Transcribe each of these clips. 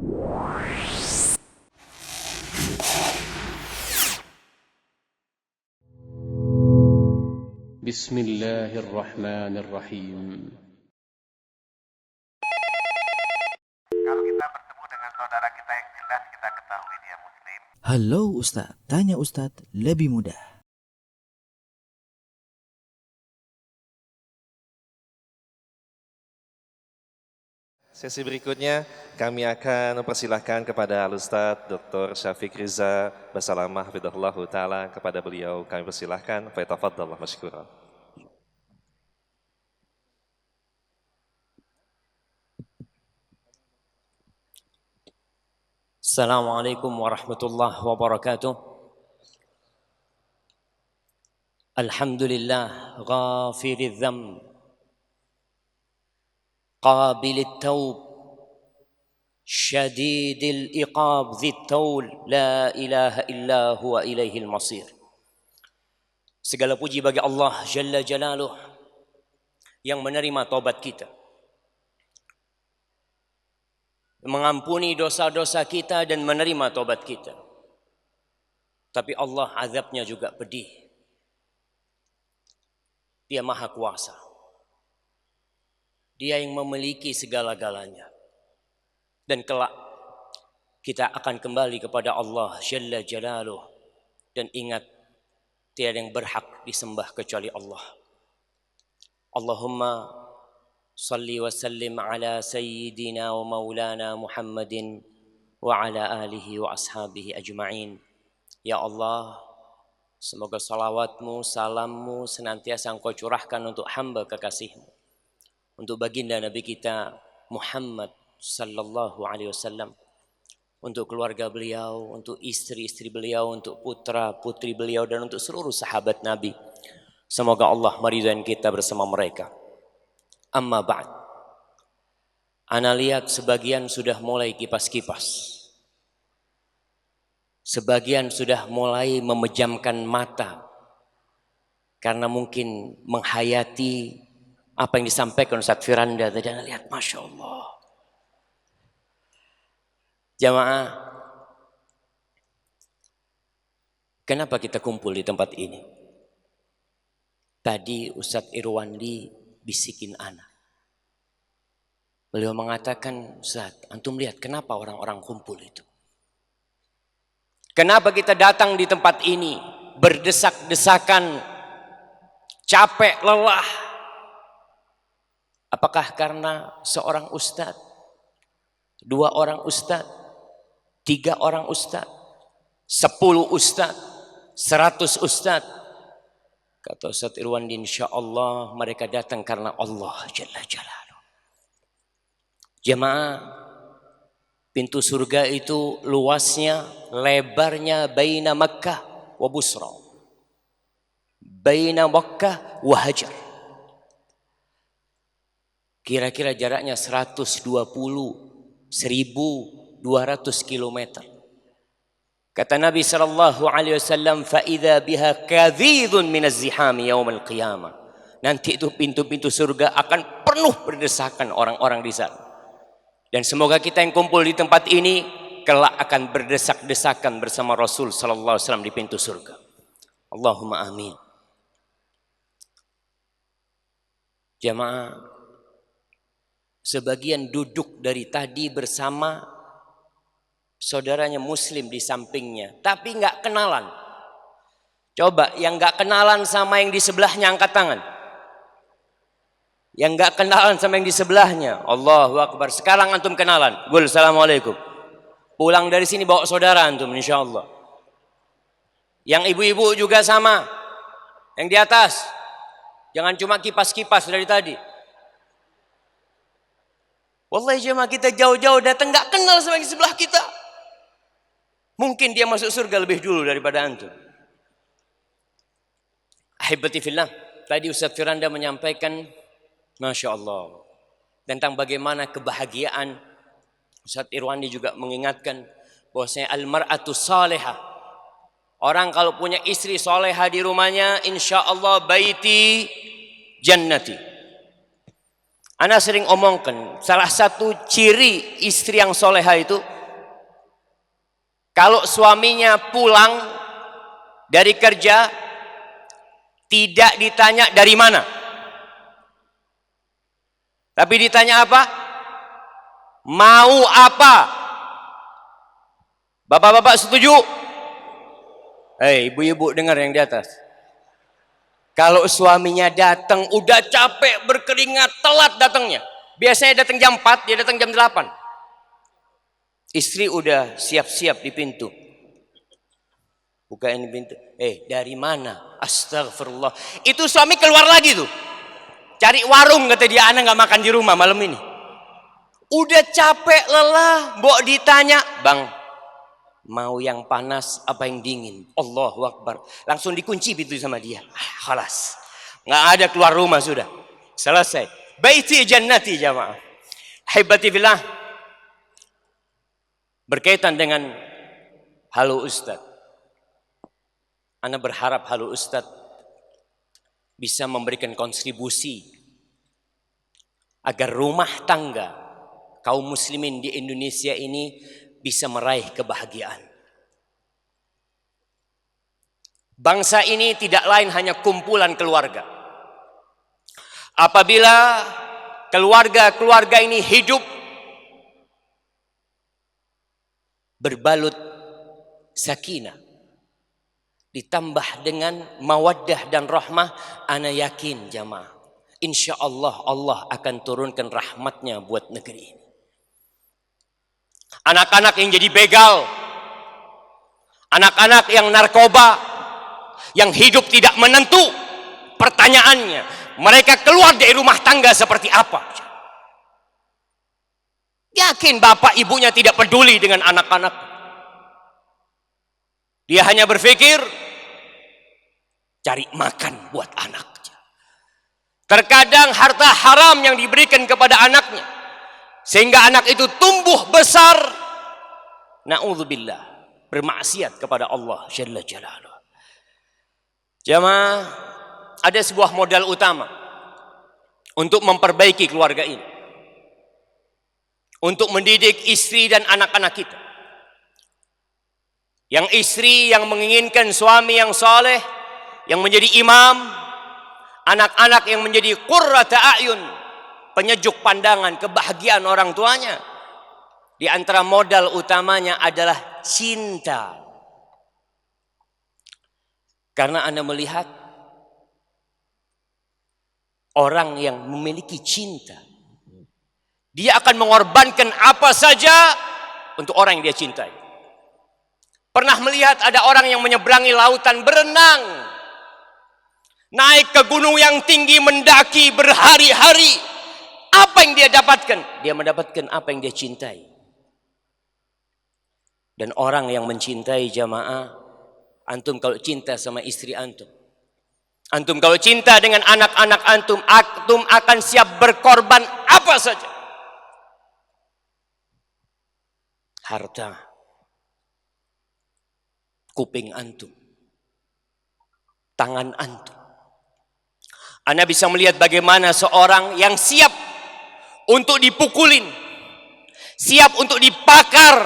بسم الله الرحمن الرحيم. Kalau kita bertemu dengan saudara kita yang jelas kita ketahui dia muslim. Halo Ustadz, tanya Ustadz lebih mudah. Sesi berikutnya kami akan mempersilahkan kepada Al-Ustadz Dr. Syafiq Riza Basalamah Hafidhahullah Ta'ala. Kepada beliau kami persilahkan. Faitafadhallah masykuran. Assalamualaikum warahmatullahi wabarakatuh. Alhamdulillah ghafiril dzamb qabilit taub syadidil iqab dzit taul la ilaha illa huwa ilaihil masir. Segala puji bagi Allah Jalla Jalaluh yang menerima taubat kita, mengampuni dosa-dosa kita dan menerima taubat kita. Tapi Allah azabnya juga pedih. Dia maha kuasa. Dia yang memiliki segala-galanya. Dan kelak kita akan kembali kepada Allah Jalla Jalaluh. Dan ingat, tiada yang berhak disembah kecuali Allah. Allahumma salli wa sallim ala sayyidina wa maulana Muhammadin wa ala alihi wa ashabihi ajma'in. Ya Allah, semoga salawatmu, salammu senantiasa engkau curahkan untuk hamba kekasihmu, untuk baginda Nabi kita Muhammad sallallahu alaihi wasallam, untuk keluarga beliau, untuk istri-istri beliau, untuk putra-putri beliau, dan untuk seluruh sahabat Nabi. Semoga Allah meridhai kita bersama mereka. Amma ba'd. Ana lihat sebagian sudah mulai kipas-kipas. Sebagian sudah mulai memejamkan mata karena mungkin menghayati apa yang disampaikan Ustaz Firanda tadi. Ana lihat, Masya Allah. Jamaah, kenapa kita kumpul di tempat ini? Tadi Ustaz Irwandi bisikin ana. Beliau mengatakan, Ustaz, antum lihat kenapa orang-orang kumpul itu? Kenapa kita datang di tempat ini berdesak-desakan, capek, lelah? Apakah karena seorang ustaz, 2 orang ustaz, 3 orang ustaz, 10 ustaz, 100 ustaz? Kata Ustaz Irwandi, insya Allah mereka datang karena Allah Jalla Jalaluh. Jemaah, pintu surga itu luasnya, lebarnya baina Makkah wa Busra, baina Makkah wa Hajar. Kira-kira jaraknya 1.200 kilometer. Kata Nabi SAW, فَإِذَا بِهَا كَذِيذٌ مِنَ الزِّحَامِ يَوْمَ الْقِيَامَةِ. Nanti itu pintu-pintu surga akan penuh berdesakan orang-orang di sana. Dan semoga kita yang kumpul di tempat ini kelak akan berdesak-desakan bersama Rasul SAW di pintu surga. Allahumma amin. Jamaah, sebagian duduk dari tadi bersama saudaranya muslim di sampingnya, tapi nggak kenalan. Coba yang nggak kenalan sama yang di sebelahnya angkat tangan. Yang nggak kenalan sama yang di sebelahnya, Allahu Akbar. Sekarang antum kenalan. Gul, assalamualaikum. Pulang dari sini bawa saudara antum, insya Allah. Yang ibu-ibu juga sama. Yang di atas, jangan cuma kipas-kipas dari tadi. Wallahi jemaah, kita jauh-jauh datang nggak kenal sama yang di sebelah kita. Mungkin dia masuk surga lebih dulu daripada antum. Ahibati fillah, tadi Ustaz Firanda menyampaikan, Masya Allah, tentang bagaimana kebahagiaan. Ustaz Irwandi juga mengingatkan bahwasanya al-mar'atu salihah. Orang kalau punya istri salihah di rumahnya, insya Allah baiti jannati. Ana sering omongkan, salah satu ciri istri yang soleha itu, kalau suaminya pulang dari kerja, tidak ditanya dari mana. Tapi ditanya apa? Mau apa? Bapak-bapak setuju? Ibu-ibu dengar yang di atas. Kalau suaminya datang udah capek, berkeringat, telat datangnya. Biasanya datang jam 4, dia datang jam 8. Istri udah siap-siap di pintu. Bukain pintu. Dari mana? Astagfirullah. Itu suami keluar lagi tuh. Cari warung, kata dia, ana nggak makan di rumah malam ini. Udah capek, lelah, mbok ditanya, "Bang, mau yang panas apa yang dingin?" Allahu Akbar. Langsung dikunci pintu sama dia. Khalas. Nggak ada keluar rumah sudah. Selesai. Baiti jannati jamaah. Haibati billah. Berkaitan dengan halo Ustaz. Ana berharap halo Ustaz bisa memberikan kontribusi agar rumah tangga kaum muslimin di Indonesia ini bisa meraih kebahagiaan. Bangsa ini tidak lain hanya kumpulan keluarga. Apabila keluarga-keluarga ini hidup berbalut sakinah, ditambah dengan mawaddah dan rahmah, ana yakin jamaah, insya Allah Allah akan turunkan rahmatnya buat negeri ini. Anak-anak yang jadi begal, anak-anak yang narkoba, yang hidup tidak menentu, pertanyaannya, mereka keluar dari rumah tangga seperti apa? Yakin bapak ibunya tidak peduli dengan anak-anak. Dia hanya berpikir cari makan buat anak. Terkadang harta haram yang diberikan kepada anaknya, sehingga anak itu tumbuh besar, na'udzubillah, bermaksiat kepada Allah Jalla Jalaluh. Jamaah, ada sebuah modal utama untuk memperbaiki keluarga ini, untuk mendidik istri dan anak-anak kita. Yang istri yang menginginkan suami yang saleh, yang menjadi imam, anak-anak yang menjadi qurrata a'yun, penyejuk pandangan, kebahagiaan orang tuanya. Di antara modal utamanya adalah cinta. Karena Anda melihat orang yang memiliki cinta, dia akan mengorbankan apa saja untuk orang yang dia cintai. Pernah melihat ada orang yang menyeberangi lautan berenang, naik ke gunung yang tinggi, mendaki berhari-hari. Apa yang dia dapatkan? Dia mendapatkan apa yang dia cintai. Dan orang yang mencintai jamaah, antum kalau cinta sama istri antum, antum kalau cinta dengan anak-anak antum, antum akan siap berkorban apa saja. Harta, kuping antum, tangan antum. Anda bisa melihat bagaimana seorang yang siap untuk dipukulin, siap untuk dipakar,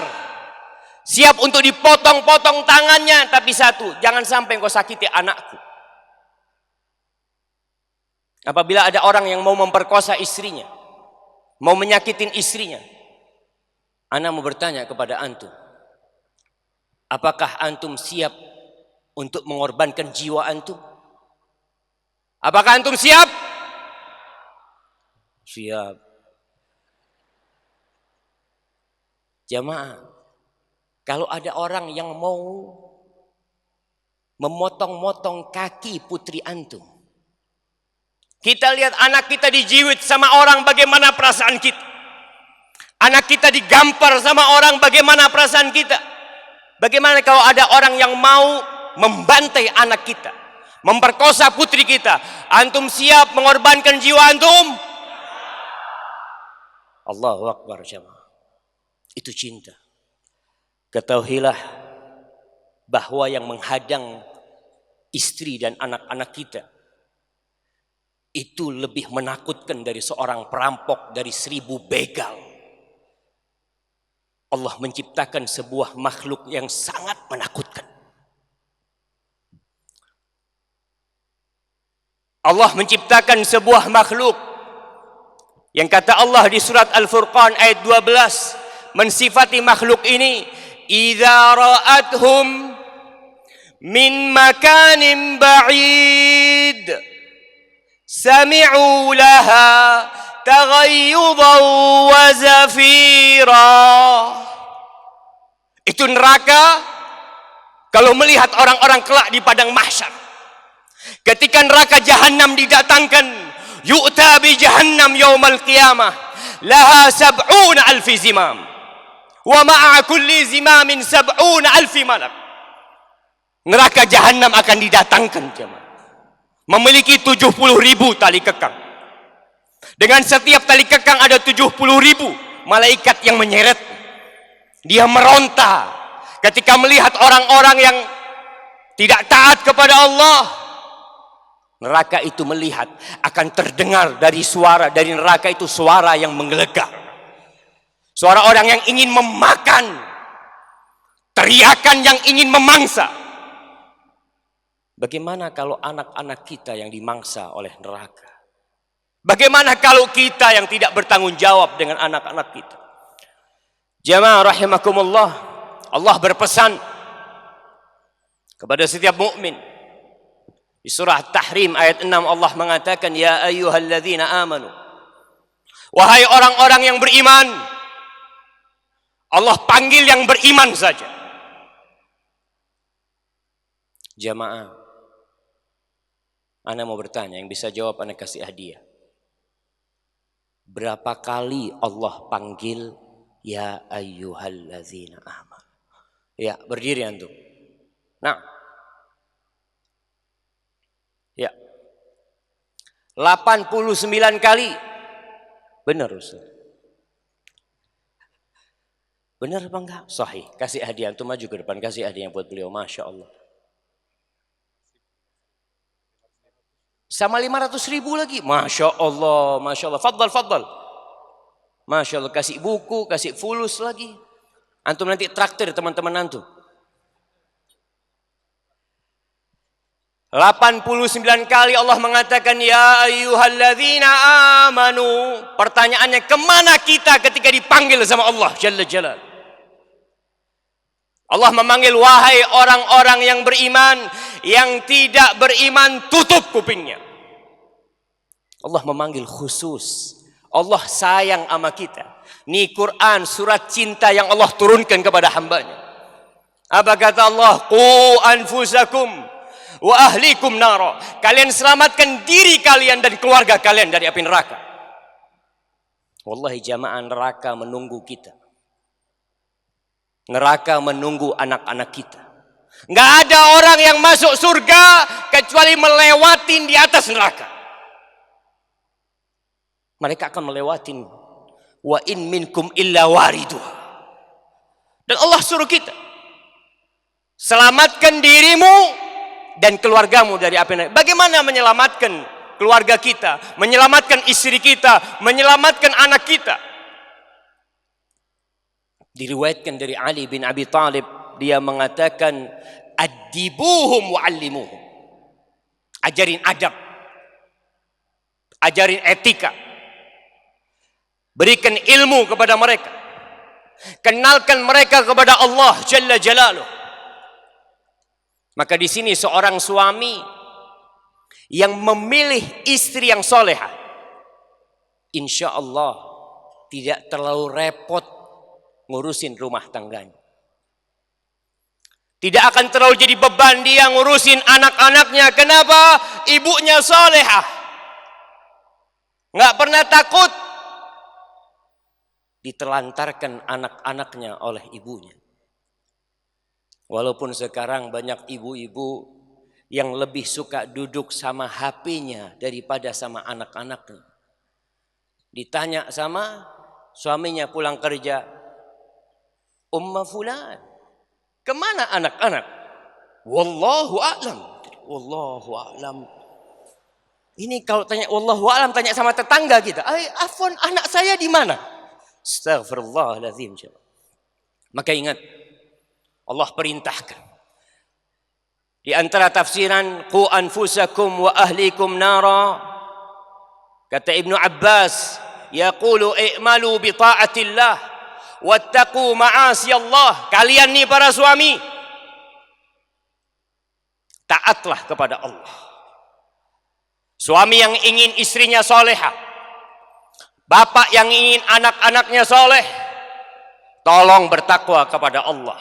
siap untuk dipotong-potong tangannya, tapi satu, jangan sampai engkau sakiti anakku. Apabila ada orang yang mau memperkosa istrinya, mau menyakitin istrinya, ana mau bertanya kepada antum, apakah antum siap untuk mengorbankan jiwa antum? Apakah antum siap? Siap. Jamaah, kalau ada orang yang mau memotong-motong kaki putri antum, kita lihat anak kita dijiwit sama orang, bagaimana perasaan kita? Anak kita digampar sama orang, bagaimana perasaan kita? Bagaimana kalau ada orang yang mau membantai anak kita, memperkosa putri kita? Antum siap mengorbankan jiwa antum? Allahu Akbar jamaah. Itu cinta. Ketahuilah bahwa yang menghadang istri dan anak-anak kita itu lebih menakutkan dari seorang perampok, dari 1000 begal. Allah menciptakan sebuah makhluk yang sangat menakutkan. Allah menciptakan sebuah makhluk yang kata Allah di surat Al-Furqan ayat 12 mensifati makhluk ini, idza ra'athum min makanin ba'id sami'u laha taghayyudan wa zafira. Itu neraka kalau melihat orang-orang kelak di padang mahsyar. Ketika neraka jahanam didatangkan, yu'ta bi jahannam yaumal qiyamah laha 70,000 zimam wa ma'a kulli zimamin 70,000 malak. Neraka jahanam akan didatangkan jemaah, memiliki 70.000 tali kekang. Dengan setiap tali kekang ada 70.000 malaikat yang menyeret. Dia meronta ketika melihat orang-orang yang tidak taat kepada Allah. Neraka itu melihat, akan terdengar dari suara dari neraka itu suara yang menggelegar. Suara orang yang ingin memakan, teriakan yang ingin memangsa. Bagaimana kalau anak-anak kita yang dimangsa oleh neraka? Bagaimana kalau kita yang tidak bertanggung jawab dengan anak-anak kita? Jamaah rahimakumullah, Allah berpesan kepada setiap mukmin. Di surah Tahrim ayat 6 Allah mengatakan, ya ayyuhalladzina amanu, wahai orang-orang yang beriman. Allah panggil yang beriman saja. Jamaah, ana mau bertanya, yang bisa jawab ana kasih hadiah. Berapa kali Allah panggil ya ayyuhalladzina amanu? Ya, berdiri antum. Nah, ya, 89 kali. Benar Ustaz? Benar apa enggak? Sahih. Kasih hadiah, antum maju ke depan, kasih hadiah buat beliau. Masya Allah. Sama 500.000 lagi. Masya Allah, Masya Allah. Faddal, faddal. Masya Allah, kasih buku, kasih fulus lagi. Antum nanti traktir teman-teman antum. 89 kali Allah mengatakan ya ayyuhalladzina amanu. Pertanyaannya, kemana kita ketika dipanggil sama Allah Jalla Jalal? Allah memanggil, wahai orang-orang yang beriman. Yang tidak beriman tutup kupingnya. Allah memanggil khusus. Allah sayang sama kita. Ini Quran, surat cinta yang Allah turunkan kepada hambanya. Apa kata Allah? Qu anfusakum wa ahlikum nara. Kalian selamatkan diri kalian dan keluarga kalian dari api neraka. Wallahi jamaah, neraka menunggu kita. Neraka menunggu anak-anak kita. Nggak ada orang yang masuk surga kecuali melewatin di atas neraka. Mereka akan melewatin. Wa in minkum illa wariduha. Dan Allah suruh kita, selamatkan dirimu dan keluargamu dari api neraka. Bagaimana menyelamatkan keluarga kita, menyelamatkan istri kita, menyelamatkan anak kita? Diriwayatkan dari Ali bin Abi Thalib, dia mengatakan, adibuhum wa'allimuhum. Ajarin adab, ajarin etika, berikan ilmu kepada mereka, kenalkan mereka kepada Allah Jalla Jalaluh. Maka di sini seorang suami yang memilih istri yang solehah, insya Allah tidak terlalu repot ngurusin rumah tangganya. Tidak akan terlalu jadi beban dia ngurusin anak-anaknya. Kenapa? Ibunya solehah, nggak pernah takut ditelantarkan anak-anaknya oleh ibunya. Walaupun sekarang banyak ibu-ibu yang lebih suka duduk sama HP-nya daripada sama anak-anaknya. Ditanya sama suaminya pulang kerja, Umma fulan, kemana anak-anak? Wallahu a'lam. Wallahu a'lam. Ini kalau tanya wallahu a'lam, tanya sama tetangga kita. Afwan, anak saya di mana? Astaghfirullahaladzim. Maka ingat, Allah perintahkan. Di antara tafsiran, qu anfusakum wa ahlikum nara. Kata Ibnu Abbas, yaqulu i'malu bi ta'atillah wattaqu ma'asiyallah. Kalian nih para suami, taatlah kepada Allah. Suami yang ingin istrinya soleha, bapak yang ingin anak-anaknya soleh, tolong bertakwa kepada Allah.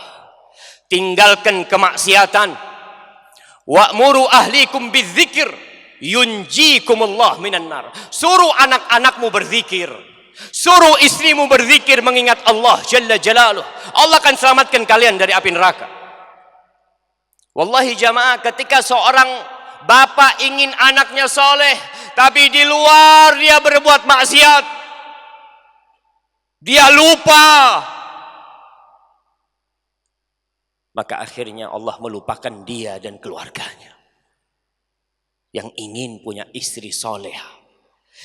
Tinggalkan kemaksiatan. Wa'muru ahlikum bidzikir yunjikumullah minan nar. Suruh anak-anakmu berzikir, suruh istrimu berzikir mengingat Allah Jalla Jalaluh. Allah akan selamatkan kalian dari api neraka. Wallahi jamaah, ketika seorang bapak ingin anaknya soleh, tapi di luar dia berbuat maksiat, dia lupa, maka akhirnya Allah melupakan dia dan keluarganya. Yang ingin punya istri soleha,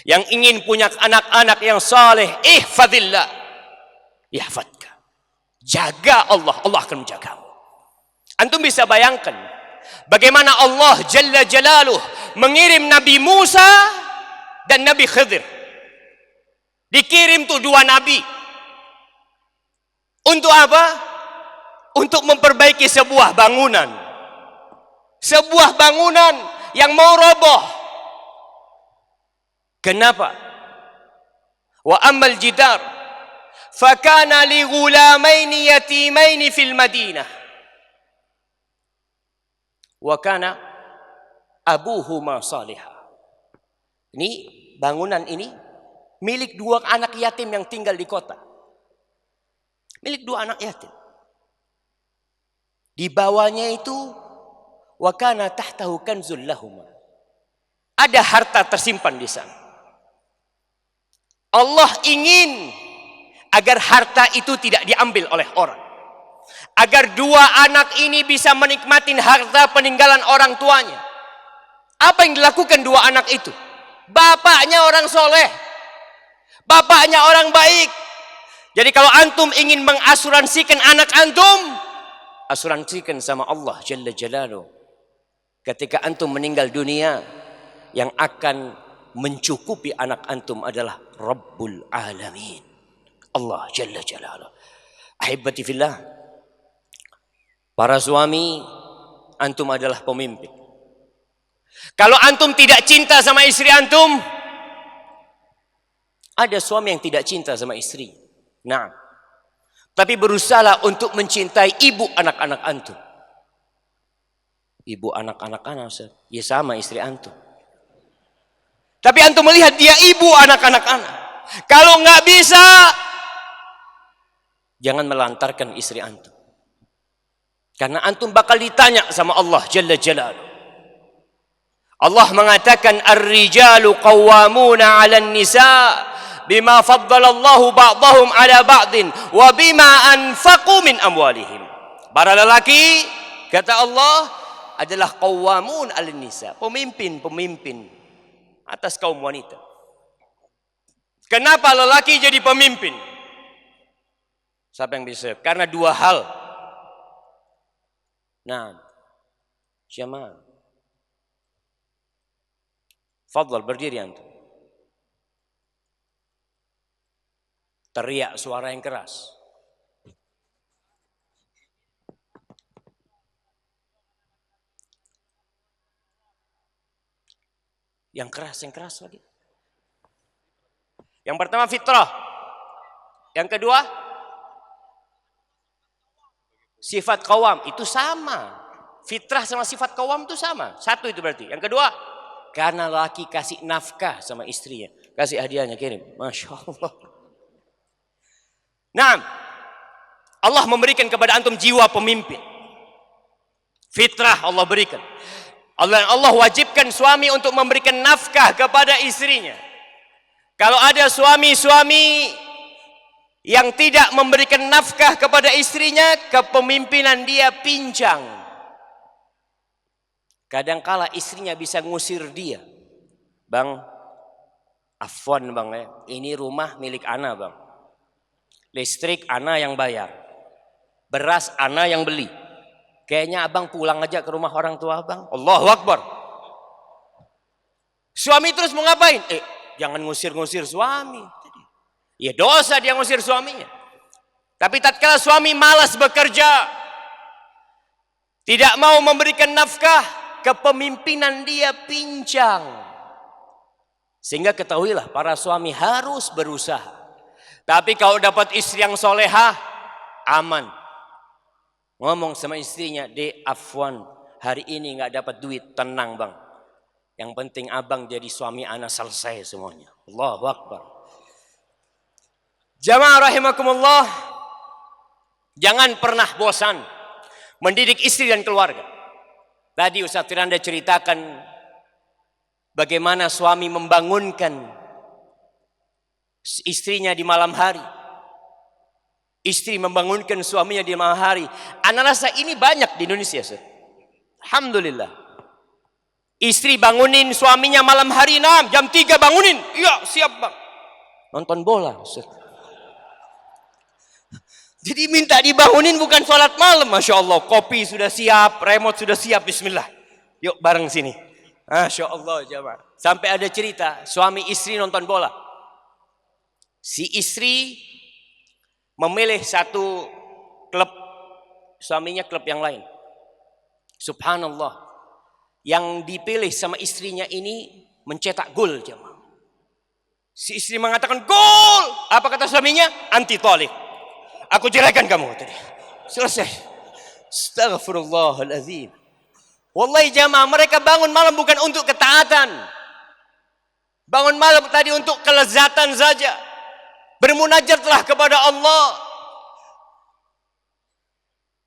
yang ingin punya anak-anak yang soleh, ihfadillah yahfadka. Jaga Allah, Allah akan menjagamu. Antum bisa bayangkan bagaimana Allah Jalla Jalaluh mengirim Nabi Musa dan Nabi Khidir. Dikirim tuh dua nabi. Untuk apa? Untuk memperbaiki sebuah bangunan. Sebuah bangunan yang mau roboh. Kenapa? Wa ammal jidar fakana li ghulamaini yatimaini fil Madinah. Wa kana abuhuma salihah. Ini bangunan ini milik dua anak yatim yang tinggal di kota. Milik dua anak yatim. Di bawahnya itu wa kana tahtahu kanzul lahuma. Ada harta tersimpan di sana. Allah ingin agar harta itu tidak diambil oleh orang. Agar dua anak ini bisa menikmati harta peninggalan orang tuanya. Apa yang dilakukan dua anak itu? Bapaknya orang soleh, bapaknya orang baik. Jadi kalau antum ingin mengasuransikan anak antum, asuransikan sama Allah Jalla Jalaluh. Ketika antum meninggal dunia, yang akan mencukupi anak antum adalah Rabbul Alamin, Allah Jalla Jalaluh. Ahibati fillah, para suami, antum adalah pemimpin. Kalau antum tidak cinta sama istri antum, ada suami yang tidak cinta sama istri. Nah, tapi berusahalah untuk mencintai ibu anak-anak antum. Ibu anak-anak anak, ya sama istri antum. Tapi antum melihat dia ibu anak-anak anak. Kalau nggak bisa, jangan melantarkan istri antum. Karena antum bakal ditanya sama Allah Jalla Jalaluh. Allah mengatakan ar-rijalu qawwamuna 'alan nisa bima faddalallahu ba'dahum 'ala ba'din wa bima anfaqu min amwalihim. Para lelaki, kata Allah, adalah qawwamun 'alan nisa, pemimpin-pemimpin atas kaum wanita. Kenapa lelaki jadi pemimpin? Siapa yang bisa? Karena dua hal. Nah, jamaah, fadhal berdiri antum. Teriak suara yang keras. Yang keras lagi. Yang pertama fitrah. Yang kedua sifat qawam. Itu sama. Fitrah sama sifat qawam itu sama. Satu itu berarti. Yang kedua, karena laki kasih nafkah sama istrinya. Kasih hadiahnya, kirim. Masya Allah. Nah, Allah memberikan kepada antum jiwa pemimpin. Fitrah Allah berikan. Allah wajibkan suami untuk memberikan nafkah kepada istrinya. Kalau ada suami-suami yang tidak memberikan nafkah kepada istrinya, kepemimpinan dia pincang. Kadangkala istrinya bisa ngusir dia. Bang, afwan bang ya, ini rumah milik ana bang. Listrik ana yang bayar. Beras ana yang beli. Kayaknya abang pulang aja ke rumah orang tua abang. Allahu Akbar. Suami terus mau ngapain? Jangan ngusir-ngusir suami. Ya dosa dia ngusir suaminya. Tapi tatkala suami malas bekerja, tidak mau memberikan nafkah, kepemimpinan dia pincang. Sehingga ketahuilah para suami harus berusaha. Tapi kalau dapat istri yang solehah, aman. Ngomong sama istrinya, Dek afwan, hari ini gak dapat duit, tenang bang. Yang penting abang jadi suami anak selesai semuanya. Allahu Akbar. Jamaah rahimakumullah, jangan pernah bosan mendidik istri dan keluarga. Tadi Ustaz Firanda ceritakan bagaimana suami membangunkan istrinya di malam hari. Istri membangunkan suaminya di malam hari. Ana rasa ini banyak di Indonesia, Ustaz. Alhamdulillah. Istri bangunin suaminya malam hari, jam 3 bangunin. Iya, siap bang. Nonton bola, Ustaz. Jadi minta dibangunin bukan sholat malam. Masya Allah, kopi sudah siap, remote sudah siap, bismillah. Yuk bareng sini. Masya Allah jamaah. Sampai ada cerita, suami istri nonton bola. Si istri memilih satu klub, suaminya klub yang lain. Subhanallah. Yang dipilih sama istrinya ini mencetak gol jamaah. Si istri mengatakan gol. Apa kata suaminya? Anti tolik. Aku ceraikan kamu tadi. Selesai. Astaghfirullahaladzim. Wallahi jamaah, mereka bangun malam bukan untuk ketaatan. Bangun malam tadi untuk kelezatan saja. Bermunajatlah kepada Allah.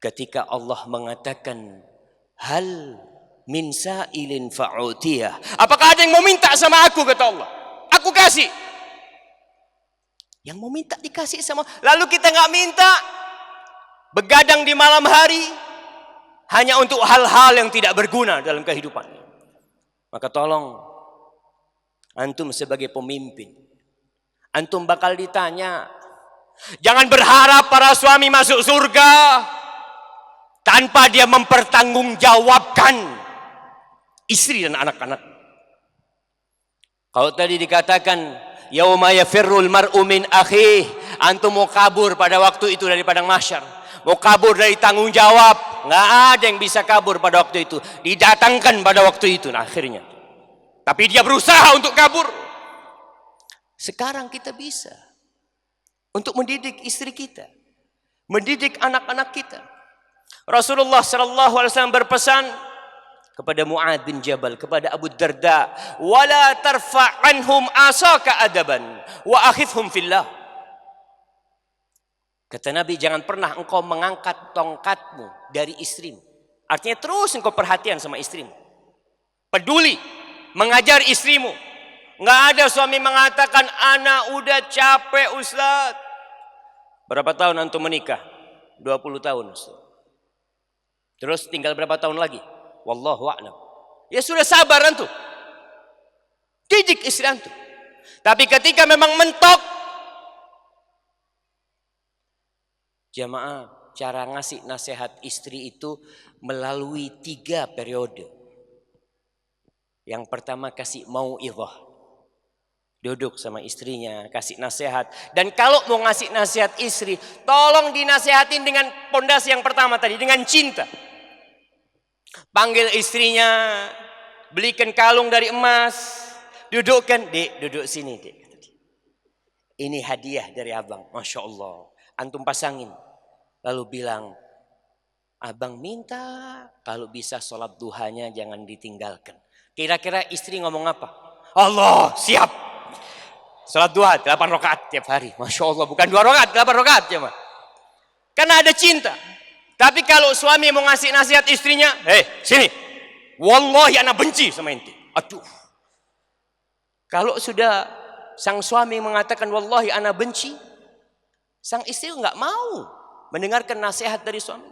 Ketika Allah mengatakan, hal min sa'ilin fa'utiyah. Apakah ada yang mau minta sama aku, kata Allah. Aku kasih. Yang mau minta dikasih sama. Lalu kita nggak minta. Begadang di malam hari. Hanya untuk hal-hal yang tidak berguna dalam kehidupan. Maka tolong. Antum sebagai pemimpin. Antum bakal ditanya. Jangan berharap para suami masuk surga. Tanpa dia mempertanggungjawabkan. Istri dan anak-anak. Kalau tadi dikatakan. Yauma yafirrul mar'u min akhih. Antum mau kabur pada waktu itu dari padang mahsyar. Mau kabur dari tanggung jawab. Nggak ada yang bisa kabur pada waktu itu. Didatangkan pada waktu itu akhirnya. Tapi dia berusaha untuk kabur. Sekarang kita bisa. Untuk mendidik istri kita. Mendidik anak-anak kita. Rasulullah SAW berpesan kepada Mu'ad bin Jabal, kepada Abu Darda, wala tarfa'anhum asaka adaban wa akhifhum fillah. Kata Nabi, jangan pernah engkau mengangkat tongkatmu dari istrimu. Artinya terus engkau perhatian sama istrimu. Peduli, mengajar istrimu. Nggak ada suami mengatakan, anak udah capek Ustaz. Berapa tahun antum menikah? 20 tahun Ustaz. Terus tinggal berapa tahun lagi? Wallahu a'lam. Ya sudah sabar antum. Didik istri antum. Tapi ketika memang mentok, jamaah, cara ngasih nasihat istri itu melalui 3 periode. Yang pertama kasih mau'izah. Duduk sama istrinya, kasih nasihat. Dan kalau mau ngasih nasihat istri, tolong dinasehatin dengan pondasi yang pertama tadi, dengan cinta. Panggil istrinya, belikan kalung dari emas, dudukkan, Dek, duduk sini, Dek. Ini hadiah dari abang, Masya Allah. Antum pasangin, lalu bilang, abang minta kalau bisa sholat duhanya jangan ditinggalkan. Kira-kira istri ngomong apa? Allah, siap. Sholat duha 8 rakaat tiap hari, Masya Allah. Bukan 2 rakaat, 8 rakaat ya, Mas. Karena ada cinta. Tapi kalau suami mau ngasih nasihat istrinya, sini, wallahi anak benci sama inti. Aduh. Kalau sudah sang suami mengatakan wallahi anak benci, sang istri nggak mau mendengarkan nasihat dari suami.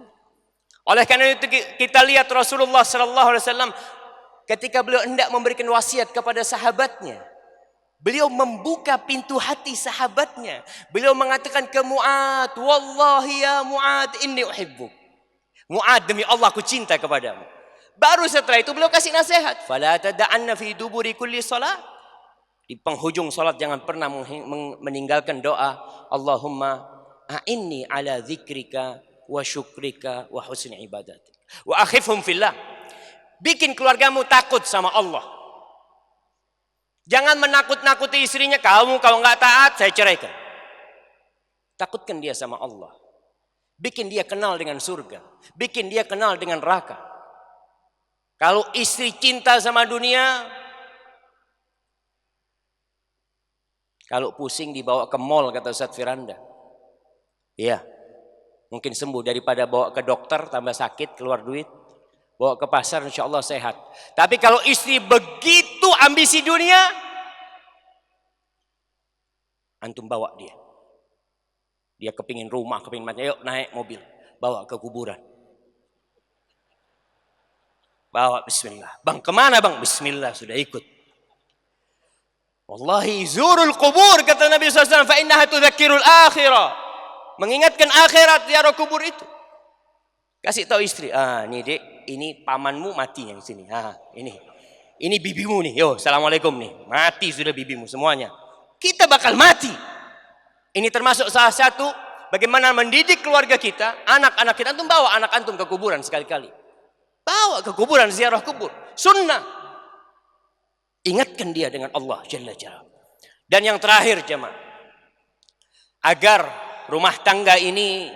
Oleh karena itu kita lihat Rasulullah SAW ketika beliau hendak memberikan wasiat kepada sahabatnya, beliau membuka pintu hati sahabatnya. Beliau mengatakan ke Mu'ad, wallahi ya Mu'ad, inni uhibbuk. Mu'ad, demi Allah aku cinta kepadamu. Baru setelah itu beliau kasih nasihat, fala tada'anna fi duburi kulli salat. Di penghujung salat jangan pernah meninggalkan doa, Allahumma a'inni ala dzikrika wa syukrika wa husni ibadatik. Wa akhifhum fillah. Bikin keluargamu takut sama Allah. Jangan menakut-nakuti istrinya, kamu kalau nggak taat saya ceraikan. Takutkan dia sama Allah. Bikin dia kenal dengan surga. Bikin dia kenal dengan neraka. Kalau istri cinta sama dunia, kalau pusing dibawa ke mall, kata Ustaz Firanda. Iya, mungkin sembuh daripada bawa ke dokter tambah sakit keluar duit. Bawa ke pasar insya Allah sehat. Tapi kalau istri begitu ambisi dunia, antum bawa dia. Dia kepingin rumah, kepingin macam, yuk naik mobil, bawa ke kuburan. Bawa bismillah. Bang kemana bang? Bismillah, sudah ikut. Wallahi zurul kubur, kata Nabi SAW, fa innaha tudzakirul akhirah. Mengingatkan akhirat ziarah kubur itu. Kasih tahu istri, nih dek, ini pamanmu mati yang sini. Ini bibimu nih. Yo, assalamualaikum nih. Mati sudah bibimu semuanya. Kita bakal mati. Ini termasuk salah satu bagaimana mendidik keluarga kita, anak-anak kita. Antum bawa anak antum ke kuburan sekali-kali. Bawa ke kuburan, ziarah kubur. Sunnah. Ingatkan dia dengan Allah Jalla Jalla. Dan yang terakhir jemaah, agar rumah tangga ini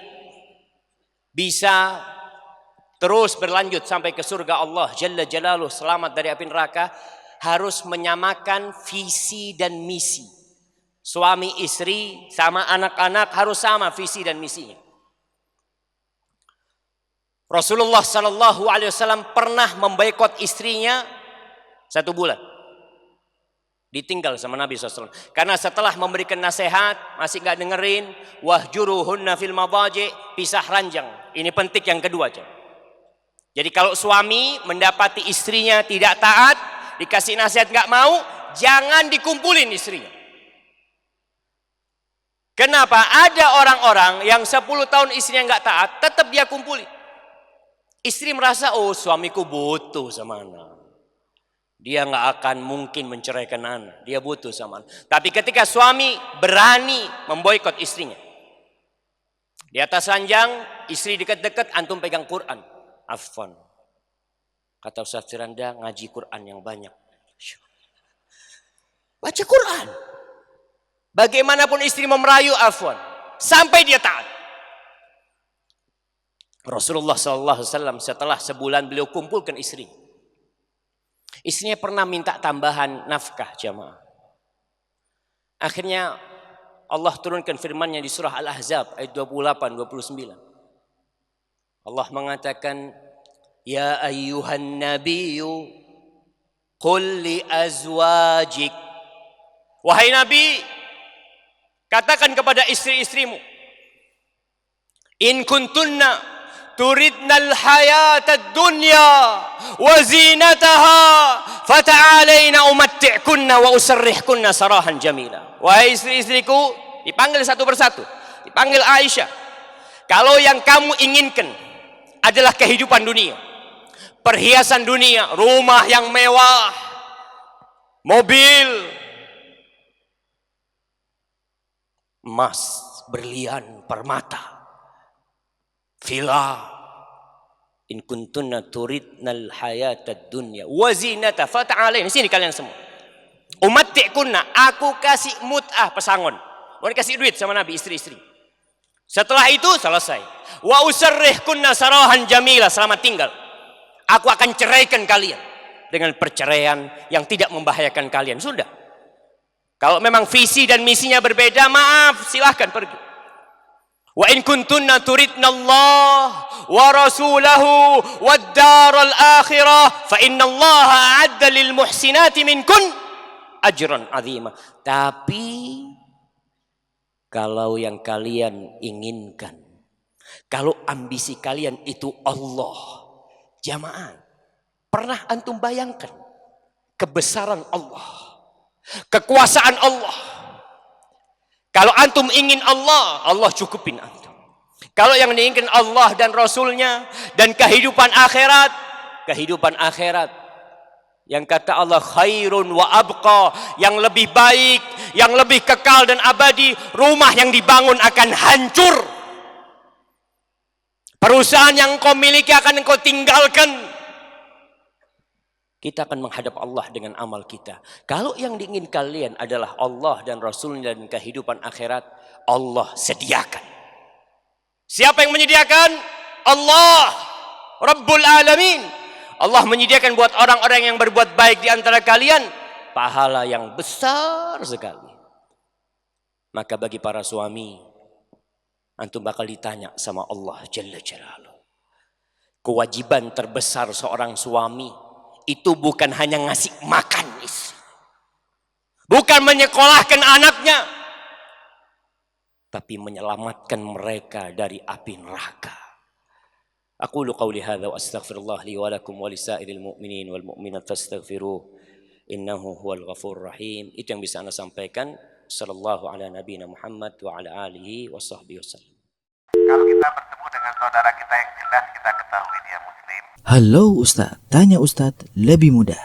bisa terus berlanjut sampai ke surga Allah Jalla Jalaluh, selamat dari api neraka, harus menyamakan visi dan misi. Suami istri sama anak-anak harus sama visi dan misinya. Rasulullah Sallallahu Alaihi Wasallam pernah memboikot istrinya 1 bulan. Ditinggal sama Nabi SAW. Karena setelah memberikan nasihat masih nggak dengerin, wahjuruhunna fil madaji, pisah ranjang. Ini penting yang kedua aja. Jadi kalau suami mendapati istrinya tidak taat, dikasih nasihat nggak mau, jangan dikumpulin istrinya. Kenapa? Ada orang-orang yang 10 tahun istrinya nggak taat, tetap dia kumpulin. Istri merasa, oh suamiku butuh sama anak. Dia nggak akan mungkin menceraikan anak. Dia butuh sama anak. Tapi ketika suami berani memboikot istrinya, di atas ranjang, istri dekat-dekat, antum pegang Quran. Afwan. Kata Ustaz Firanda, ngaji Quran yang banyak. Baca Quran. Bagaimanapun istri mau merayu, afwan. Sampai dia taat. Rasulullah SAW setelah sebulan beliau kumpulkan istri. Istrinya pernah minta tambahan nafkah jamaah. Akhirnya Allah turunkan firman-Nya di surah Al-Ahzab ayat 28-29. Allah mengatakan, ya ayyuhan nabiyyu qul li azwajik. Wahai Nabi, katakan kepada istri-istrimu, in kuntunna turidnal hayatad dunya wa zinataha fata'alaina umatti'kunna wa usarrihkunna sarahan jamila. Wahai istri-istriku, dipanggil satu persatu. Dipanggil Aisyah. Kalau yang kamu inginkan adalah kehidupan dunia, perhiasan dunia, rumah yang mewah, mobil, emas, berlian, permata, villa. In kuntunna turidnal hayatad dunya wa zinata fata'alaina. Sini kalian semua. Umatti'kunna, aku kasih mut'ah, pesangon. Mau dikasih duit sama Nabi istri-istri. Setelah itu selesai. Wa usarrihkunna sarahan jamila, selamat tinggal. Aku akan ceraikan kalian dengan perceraian yang tidak membahayakan kalian. Sudah. Kalau memang visi dan misinya berbeda, maaf, silahkan pergi. Wa in kuntunna turidna Allah wa rasulahu wad daral akhirah fa inna Allah a'adda lil muhsinati minkun ajran 'azima. Tapi kalau yang kalian inginkan, kalau ambisi kalian itu Allah, jamaah, pernah antum bayangkan kebesaran Allah, kekuasaan Allah. Kalau antum ingin Allah, Allah cukupin antum. Kalau yang diinginkan Allah dan Rasulnya dan kehidupan akhirat, yang kata Allah khairun wa abqa, yang lebih baik, yang lebih kekal dan abadi, rumah yang dibangun akan hancur. Perusahaan yang kau miliki akan kau tinggalkan. Kita akan menghadap Allah dengan amal kita. Kalau yang diingin kalian adalah Allah dan Rasulnya dan kehidupan akhirat, Allah sediakan. Siapa yang menyediakan? Allah, Rabbul Alamin. Allah menyediakan buat orang-orang yang berbuat baik di antara kalian pahala yang besar sekali. Maka bagi para suami, antum bakal ditanya sama Allah Jalla Jalaluhu. Kewajiban terbesar seorang suami itu bukan hanya ngasih makan istri, bukan menyekolahkan anaknya, tapi menyelamatkan mereka dari api neraka. Aqulu qawli hadza wa astaghfirullah li wa lakum wa lisairil mu'minin wal mu'minat fastaghfiruh innahu huwal ghafurur rahim. Itu yang bisa Anda sampaikan. Sallallahu ala nabiyina Muhammad wa ala alihi wa sahbihi wasallam. Kalau kita bertemu dengan saudara kita yang jelas kita ketahui dia muslim. Halo Ustadz, tanya Ustadz lebih mudah.